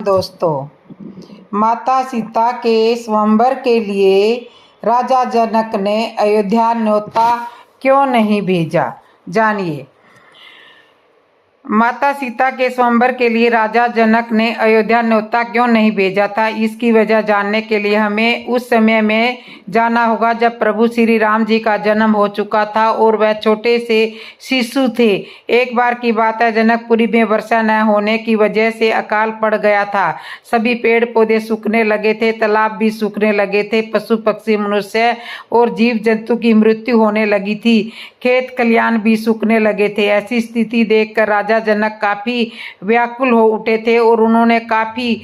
दोस्तों, माता सीता के स्वयंवर के लिए राजा जनक ने अयोध्या न्योता क्यों नहीं भेजा, जानिए। माता सीता के स्वयंवर के लिए राजा जनक ने अयोध्या न्योता क्यों नहीं भेजा था, इसकी वजह जानने के लिए हमें उस समय में जाना होगा जब प्रभु श्री राम जी का जन्म हो चुका था और वह छोटे से शिशु थे। एक बार की बात है, जनकपुरी में वर्षा न होने की वजह से अकाल पड़ गया था। सभी पेड़ पौधे सूखने लगे थे, तालाब भी सूखने लगे थे, पशु पक्षी मनुष्य और जीव जंतु की मृत्यु होने लगी थी, खेत खलियान भी सूखने लगे थे। ऐसी स्थिति देखकर राजा जनक काफी व्याकुल हो उठे थे और उन्होंने काफी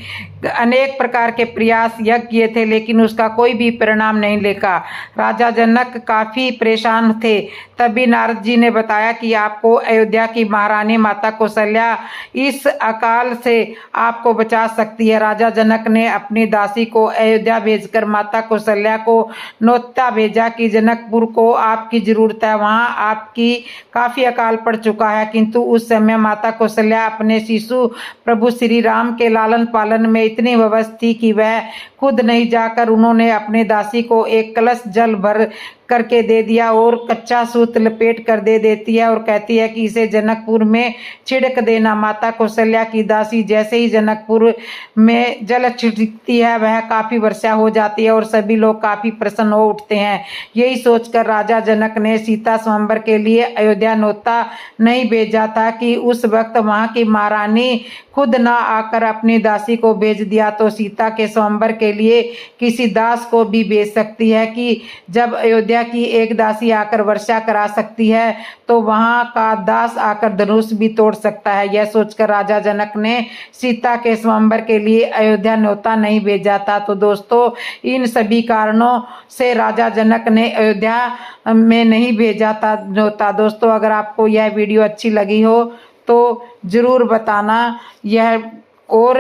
अनेक प्रकार के प्रयास यज्ञ किए थे, लेकिन उसका कोई भी परिणाम नहीं लेगा। राजा जनक काफी परेशान थे। तभी नारद जी ने बताया कि आपको अयोध्या की महारानी माता कौशल्या इस अकाल से आपको बचा सकती है। राजा जनक ने अपनी दासी को अयोध्या भेजकर माता कौशल्या को न्योता भेजा कि जनकपुर को आपकी जरूरत है, वहां आपकी काफी अकाल पड़ चुका है। किंतु उस समय माता कौशल्या अपने शिशु प्रभु श्री राम के लालन पालन में इतनी व्यस्त थी कि वह खुद नहीं जाकर उन्होंने अपने दासी को एक कलश जल भर करके दे दिया और कच्चा सूत लपेट कर दे देती है और कहती है कि इसे जनकपुर में छिड़क देना। माता कौशल्या की दासी जैसे ही जनकपुर में जल छिड़कती है, वह काफी वर्षा हो जाती है और सभी लोग काफी प्रसन्न हो उठते हैं। यही सोचकर राजा जनक ने सीता स्वयंवर के लिए अयोध्या न्योता नहीं भेजा था कि उस वक्त वहां की महारानी खुद ना आकर अपनी दासी को भेज दिया तो सीता के स्वयंवर के लिए किसी दास को भी भेज सकती है कि जब अयोध्या की एक दासी आकर वर्षा करा सकती है तो वहां का दास आकर धनुष भी तोड़ सकता है। यह सोचकर राजा जनक ने सीता के स्वयंवर के लिए अयोध्या न्योता नहीं भेजा था। तो दोस्तों, इन सभी कारणों से राजा जनक ने अयोध्या में नहीं भेजा था न्योता। दोस्तों, अगर आपको यह वीडियो अच्छी लगी हो तो ज़रूर बताना और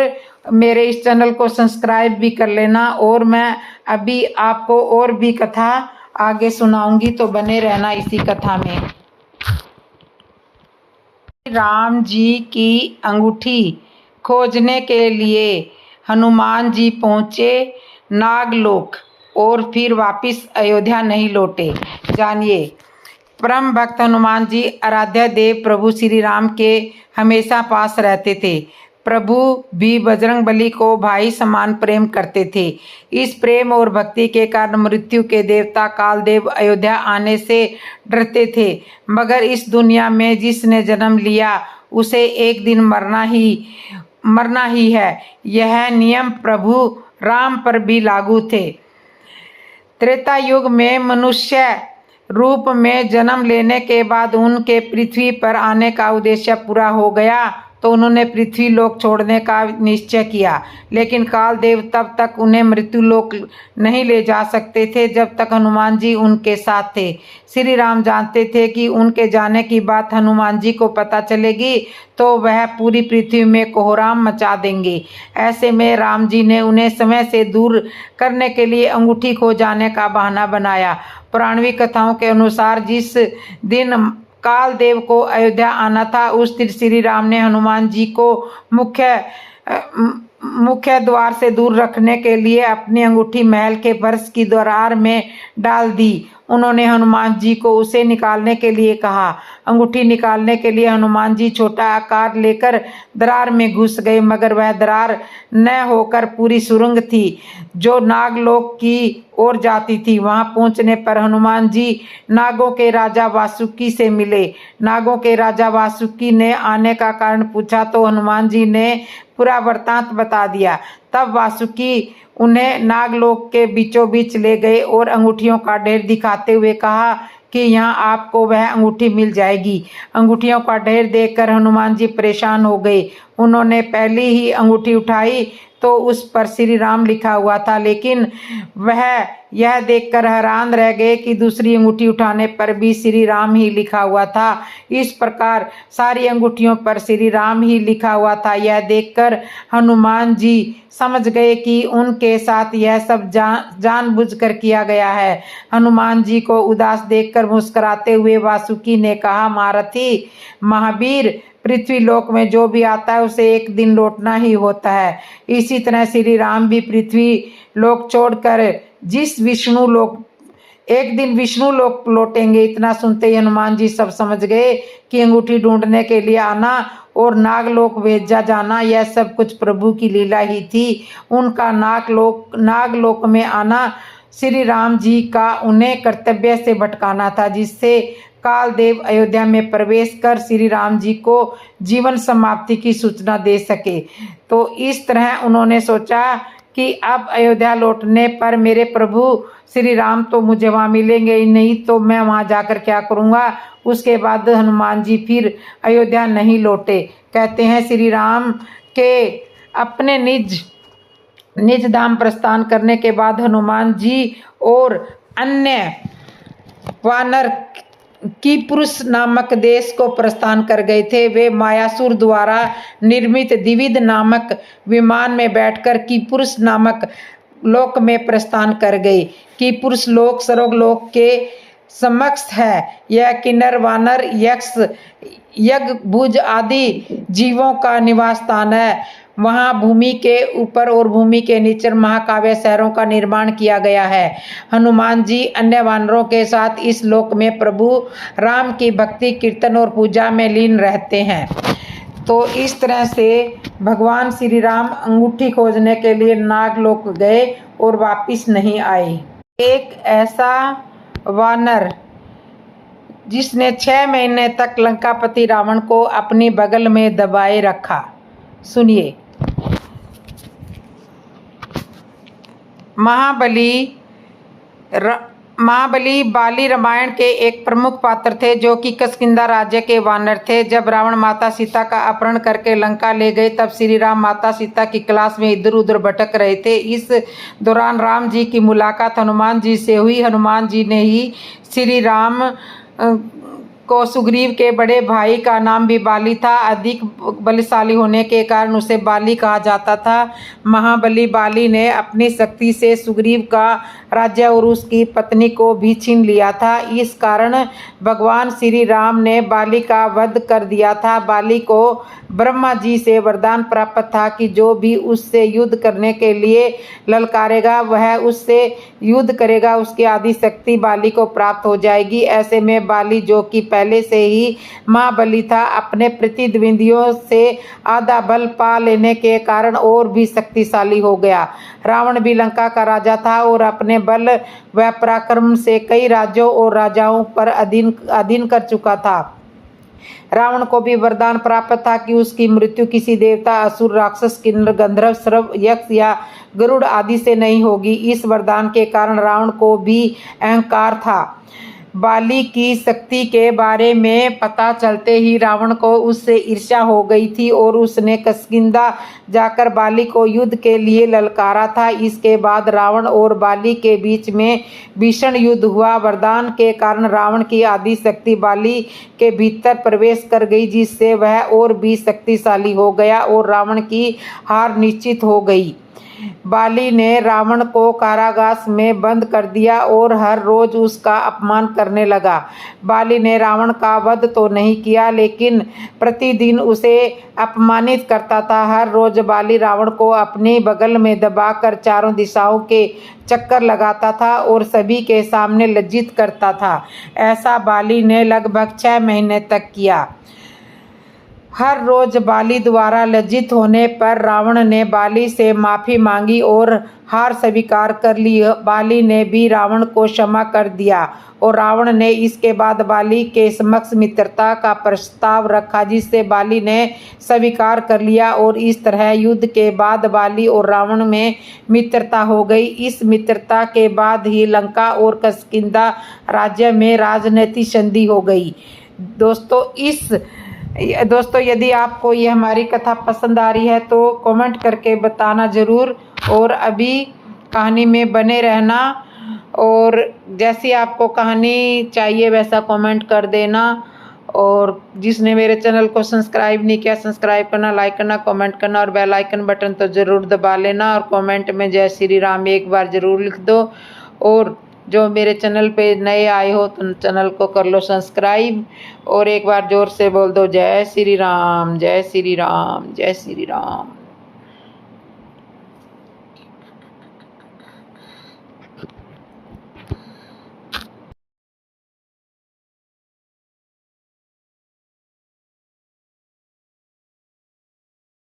मेरे इस चैनल को सब्सक्राइब भी कर लेना। और मैं अभी आपको और भी कथा आगे सुनाऊंगी, तो बने रहना इसी कथा में। राम जी की अंगूठी खोजने के लिए हनुमान जी पहुँचे नागलोक और फिर वापिस अयोध्या नहीं लौटे, जानिए। परम भक्त हनुमान जी आराध्य देव प्रभु श्री राम के हमेशा पास रहते थे। प्रभु भी बजरंगबली को भाई समान प्रेम करते थे। इस प्रेम और भक्ति के कारण मृत्यु के देवता कालदेव अयोध्या आने से डरते थे, मगर इस दुनिया में जिसने जन्म लिया उसे एक दिन मरना ही है, यह नियम प्रभु राम पर भी लागू थे। त्रेता युग में मनुष्य रूप में जन्म लेने के बाद उनके पृथ्वी पर आने का उद्देश्य पूरा हो गया, तो उन्होंने पृथ्वी लोक छोड़ने का निश्चय किया। लेकिन कालदेव तब तक उन्हें मृत्यु लोक नहीं ले जा सकते थे जब तक हनुमान जी उनके साथ थे। श्री राम जानते थे कि उनके जाने की बात हनुमान जी को पता चलेगी तो वह पूरी पृथ्वी में कोहराम मचा देंगे। ऐसे में राम जी ने उन्हें समय से दूर करने के लिए अंगूठी खो जाने का बहाना बनाया। पुराणवी कथाओं के अनुसार जिस दिन कालदेव को अयोध्या आना था, उस दिन श्री राम ने हनुमान जी को मुख्य द्वार से दूर रखने के लिए अपनी अंगूठी महल के फर्श की दरार में डाल दी। उन्होंने हनुमान जी को उसे निकालने के लिए कहा। अंगूठी निकालने के लिए हनुमान जी छोटा आकार लेकर दरार में घुस गए, मगर वह दरार न होकर पूरी सुरंग थी जो नागलोक की ओर जाती थी। वहां पहुंचने पर हनुमान जी नागों के राजा वासुकी से मिले। नागों के राजा वासुकी ने आने का कारण पूछा तो हनुमान जी ने पूरा वृत्तांत बता दिया। तब वासुकी उन्हें नागलोक के बीचों बीच ले गए और अंगूठियों का ढेर दिखाते हुए कहा कि यहाँ आपको वह अंगूठी मिल जाएगी। अंगूठियों का ढेर देखकर हनुमान जी परेशान हो गए। उन्होंने पहली ही अंगूठी उठाई तो उस पर श्री राम लिखा हुआ था, लेकिन वह यह देखकर हैरान रह गए कि दूसरी अंगूठी उठाने पर भी श्री राम ही लिखा हुआ था। इस प्रकार सारी अंगूठियों पर श्री राम ही लिखा हुआ था। यह देखकर हनुमान जी समझ गए कि उनके साथ यह सब जानबूझकर किया गया है। हनुमान जी को उदास देखकर मुस्कुराते हुए वासुकी ने कहा, महारथी महावीर पृथ्वी लोक में जो भी आता है उसे एक दिन लौटना ही होता है। इसी तरह श्री राम भी पृथ्वी लोक छोड़कर जिस विष्णु लोक एक दिन विष्णु लोक लौटेंगे। इतना सुनते ही हनुमान जी सब समझ गए कि अंगूठी ढूंढने के लिए आना और नागलोक भेजा जाना यह सब कुछ प्रभु की लीला ही थी। उनका नागलोक में आना श्री राम जी का उन्हें कर्तव्य से भटकाना था, जिससे कालदेव अयोध्या में प्रवेश कर श्री राम जी को जीवन समाप्ति की सूचना दे सके। तो इस तरह उन्होंने सोचा कि अब अयोध्या लौटने पर मेरे प्रभु श्री राम तो मुझे वहाँ मिलेंगे ही नहीं, तो मैं वहाँ जाकर क्या करूँगा। उसके बाद हनुमान जी फिर अयोध्या नहीं लौटे। कहते हैं श्री राम के अपने निज धाम प्रस्थान करने के बाद हनुमान जी और अन्य वानर कीपुरुष नामक देश को प्रस्थान कर गए थे। वे मायासुर द्वारा निर्मित द्विविध नामक विमान में बैठकर कीपुरुष नामक लोक में प्रस्थान कर गए। कीपुरुष लोक स्वर्गलोक के समक्ष है। यह किन्नर वानर यक्ष यज्ञभुज आदि जीवों का निवास स्थान है। वहाँ भूमि के ऊपर और भूमि के नीचे महाकाव्य शहरों का निर्माण किया गया है। हनुमान जी अन्य वानरों के साथ इस लोक में प्रभु राम की भक्ति कीर्तन और पूजा में लीन रहते हैं। तो इस तरह से भगवान श्री राम अंगूठी खोजने के लिए नागलोक गए और वापिस नहीं आए। एक ऐसा वानर जिसने 6 महीने तक लंकापति रावण को अपनी बगल में दबाए रखा। सुनिए। महाबली बाली रामायण के एक प्रमुख पात्र थे, जो कि किष्किंधा राज्य के वानर थे। जब रावण माता सीता का अपहरण करके लंका ले गए, तब श्री राम माता सीता की क्लास में इधर उधर भटक रहे थे। इस दौरान राम जी की मुलाकात हनुमान जी से हुई। हनुमान जी ने ही श्री राम को सुग्रीव के बड़े भाई का नाम भी बाली था। अधिक बलशाली होने के कारण उसे बाली कहा जाता था। महाबली बाली ने अपनी शक्ति से सुग्रीव का राज्य और उसकी पत्नी को भी छीन लिया था। इस कारण भगवान श्री राम ने बाली का वध कर दिया था। बाली को ब्रह्मा जी से वरदान प्राप्त था कि जो भी उससे युद्ध करने के लिए ललकारेगा वह उससे युद्ध करेगा, उसकी आदि शक्ति बाली को प्राप्त हो जाएगी। ऐसे में बाली, जो कि पहले से ही महाबली था, अपने प्रतिद्वंदियों से आधा बल पा लेने के कारण और भी शक्तिशाली हो गया। रावण भी लंका का राजा था और अपने बल व पराक्रम से कई राज्यों और राजाओं पर अधीन कर चुका था। रावण को भी वरदान प्राप्त था कि उसकी मृत्यु किसी देवता, असुर, राक्षस, किन्नर, गंधर्व, सर्प, यक्ष या गरुड़ आदि से नहीं होगी। इस वरदान के कारण रावण को भी अहंकार था। बाली की शक्ति के बारे में पता चलते ही रावण को उससे ईर्ष्या हो गई थी और उसने किष्किंधा जाकर बाली को युद्ध के लिए ललकारा था। इसके बाद रावण और बाली के बीच में भीषण युद्ध हुआ। वरदान के कारण रावण की आदि शक्ति बाली के भीतर प्रवेश कर गई, जिससे वह और भी शक्तिशाली हो गया और रावण की हार निश्चित हो गई। बाली ने रावण को कारागार में बंद कर दिया और हर रोज उसका अपमान करने लगा। बाली ने रावण का वध तो नहीं किया, लेकिन प्रतिदिन उसे अपमानित करता था। हर रोज बाली रावण को अपनी बगल में दबाकर चारों दिशाओं के चक्कर लगाता था और सभी के सामने लज्जित करता था। ऐसा बाली ने लगभग 6 महीने तक किया। हर रोज बाली द्वारा लज्जित होने पर रावण ने बाली से माफ़ी मांगी और हार स्वीकार कर ली। बाली ने भी रावण को क्षमा कर दिया और रावण ने इसके बाद बाली के समक्ष मित्रता का प्रस्ताव रखा, जिससे बाली ने स्वीकार कर लिया और इस तरह युद्ध के बाद बाली और रावण में मित्रता हो गई। इस मित्रता के बाद ही लंका और किष्किंधा राज्य में राजनीतिक संधि हो गई। दोस्तों यदि आपको ये हमारी कथा पसंद आ रही है तो कमेंट करके बताना ज़रूर और अभी कहानी में बने रहना, और जैसी आपको कहानी चाहिए वैसा कमेंट कर देना। और जिसने मेरे चैनल को सब्सक्राइब नहीं किया, सब्सक्राइब करना, लाइक करना, कमेंट करना और बेल आइकन बटन तो ज़रूर दबा लेना। और कमेंट में जय श्री राम एक बार ज़रूर लिख दो। और जो मेरे चैनल पे नए आए हो तो चैनल को कर लो सब्सक्राइब और एक बार जोर से बोल दो जय श्री राम, जय श्री राम, जय श्री राम।